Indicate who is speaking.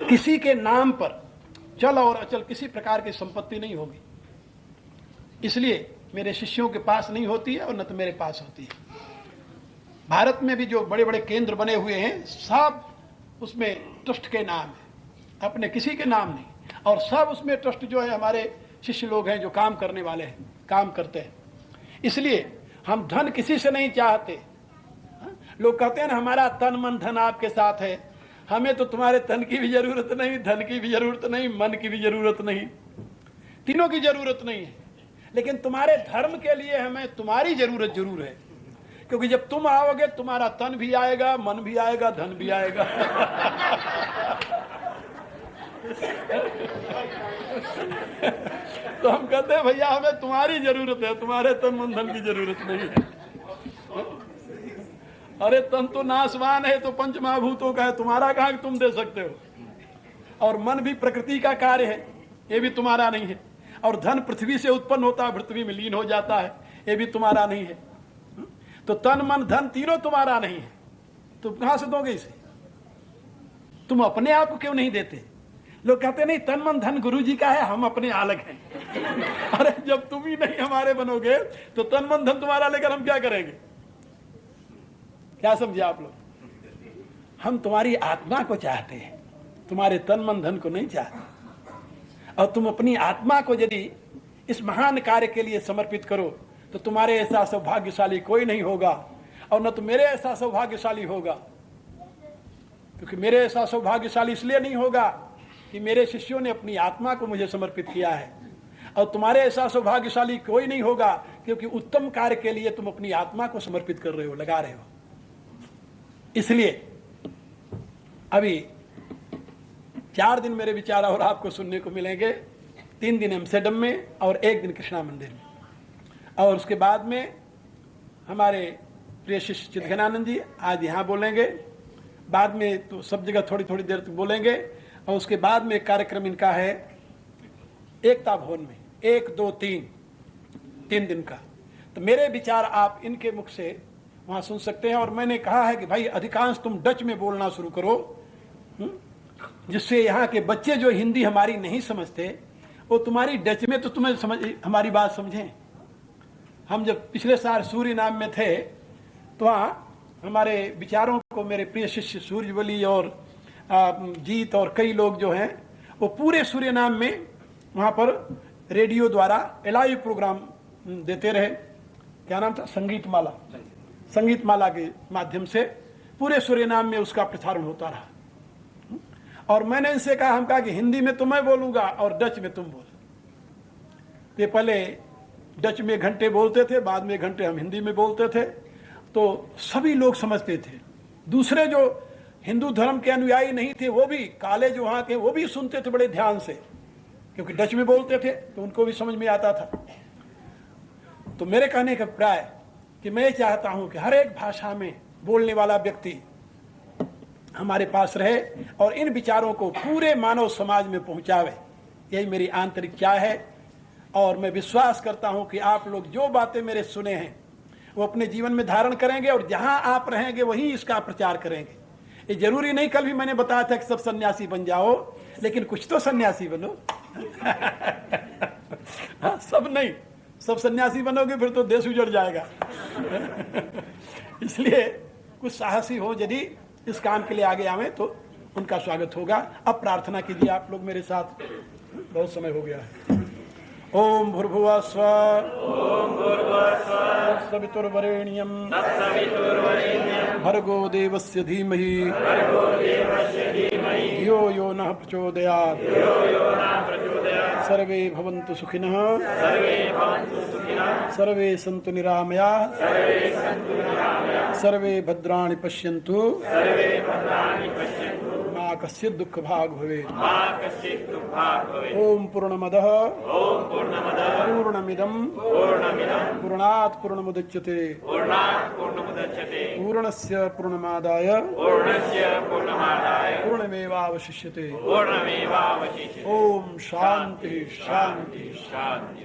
Speaker 1: किसी के नाम पर चल और अचल किसी प्रकार की संपत्ति नहीं होगी, इसलिए मेरे शिष्यों के पास नहीं होती है और न तो मेरे पास होती है। भारत में भी जो बड़े बड़े केंद्र बने हुए हैं, सब उसमें ट्रस्ट के नाम है, अपने किसी के नाम नहीं, और सब उसमें ट्रस्ट जो है हमारे शिष्य लोग हैं जो काम करने वाले हैं, काम करते हैं। इसलिए हम धन किसी से नहीं चाहते। लोग कहते हैं ना हमारा तन मन धन आपके साथ है, हमें तो तुम्हारे तन की भी जरूरत नहीं, धन की भी जरूरत नहीं, मन की भी जरूरत नहीं, तीनों की जरूरत नहीं है, लेकिन तुम्हारे धर्म के लिए हमें तुम्हारी जरूरत जरूर है, क्योंकि जब तुम आओगे तुम्हारा तन भी आएगा, मन भी आएगा, धन भी आएगा। तो हम कहते हैं भैया हमें तुम्हारी जरूरत है, तुम्हारे तन मन धन की जरूरत नहीं है। अरे तन तो नाशवान है, तो पंच महाभूतों का है, तुम्हारा कहाँ तुम दे सकते हो। और मन भी प्रकृति का कार्य है, ये भी तुम्हारा नहीं है। और धन पृथ्वी से उत्पन्न होता है, पृथ्वी में लीन हो जाता है, ये भी तुम्हारा नहीं है। तो तन मन धन तीनों तुम्हारा नहीं है, तुम कहां से दोगे इसे? तुम अपने आप को क्यों नहीं देते? लोग कहते नहीं तन मन धन गुरु जी का है, हम अपने अलग हैं। अरे जब तुम ही नहीं हमारे बनोगे तो तन मन धन तुम्हारा लेकर हम क्या करेंगे? क्या समझे आप लोग? हम तुम्हारी आत्मा को चाहते हैं, तुम्हारे तन मन धन को नहीं चाहते। और तुम अपनी आत्मा को यदि इस महान कार्य के लिए समर्पित करो तो तुम्हारे ऐसा सौभाग्यशाली कोई नहीं होगा, और न तो मेरे ऐसा सौभाग्यशाली होगा। क्योंकि मेरे ऐसा सौभाग्यशाली इसलिए नहीं होगा कि मेरे शिष्यों ने अपनी आत्मा को मुझे समर्पित किया है, और तुम्हारे ऐसा सौभाग्यशाली कोई नहीं होगा क्योंकि उत्तम कार्य के लिए तुम अपनी आत्मा को समर्पित कर रहे हो, लगा रहे हो। इसलिए अभी 4 दिन मेरे विचार और आपको सुनने को मिलेंगे, 3 दिन एम्स्टर्डम में और 1 दिन कृष्णा मंदिर में। और उसके बाद में हमारे प्रिय शिष्य चिदघनानंद जी आज यहाँ बोलेंगे, बाद में तो सब जगह थोड़ी थोड़ी देर तक बोलेंगे। और उसके बाद में कार्यक्रम इनका है एकता भवन में 1, 2, 3 दिन का। तो मेरे विचार आप इनके मुख से वहाँ सुन सकते हैं। और मैंने कहा है कि भाई अधिकांश तुम डच में बोलना शुरू करो, जिससे यहाँ के बच्चे जो हिंदी हमारी नहीं समझते वो तुम्हारी डच में तो तुम्हें हमारी बात समझें। हम जब पिछले साल सूर्य नाम में थे तो वहाँ हमारे विचारों को मेरे प्रिय शिष्य सूर्यवली और जीत और कई लोग जो हैं वो पूरे सूर्य नाम में वहाँ पर रेडियो द्वारा लाइव प्रोग्राम देते रहे। क्या नाम था? संगीत माला के माध्यम से पूरे सूर्य नाम में उसका प्रसारण होता रहा। और मैंने इनसे कहा, हम कहा कि हिंदी में तो मैं बोलूँगा और डच में तुम बोलो। ये पहले डच में घंटे बोलते थे, बाद में घंटे हम हिंदी में बोलते थे, तो सभी लोग समझते थे। दूसरे जो हिंदू धर्म के अनुयायी नहीं थे वो भी, काले जो वहाँ के, वो भी सुनते थे बड़े ध्यान से, क्योंकि डच में बोलते थे तो उनको भी समझ में आता था। तो मेरे कहने का अभिप्राय कि मैं चाहता हूँ कि हर एक भाषा में बोलने वाला व्यक्ति हमारे पास रहे और इन विचारों को पूरे मानव समाज में पहुँचावे। यही मेरी आंतरिक चाह है। और मैं विश्वास करता हूँ कि आप लोग जो बातें मेरे सुने हैं वो अपने जीवन में धारण करेंगे, और जहाँ आप रहेंगे वहीं इसका प्रचार करेंगे। ये जरूरी नहीं, कल भी मैंने बताया था कि सब सन्यासी बन जाओ, लेकिन कुछ तो सन्यासी बनो। हाँ, सब नहीं, सब सन्यासी बनोगे फिर तो देश उजड़ जाएगा। इसलिए कुछ साहसी हो यदि इस काम के लिए आगे आवे तो उनका स्वागत होगा। अब प्रार्थना कीजिए आप लोग मेरे साथ, बहुत समय हो गया है। ओम भूर्भुवः स्वः तत्सवितुर्वरेण्यं भर्गो देवस्य धीमहि धियो यो नः प्रचोदयात्। सर्वे भवन्तु सुखिनः, सर्वे सन्तु निरामयाः, सर्वे भद्राणि पश्यन्तु, मा कश्चित् दुःख भाग् भवेत्। ओम पूर्णमदः पूर्णमिदं पूर्णात् पूर्णमुदच्यते पूर्णस्य पूर्णमादाय पूर्णमेवावशिष्यते। ओम शांति शांति शांति।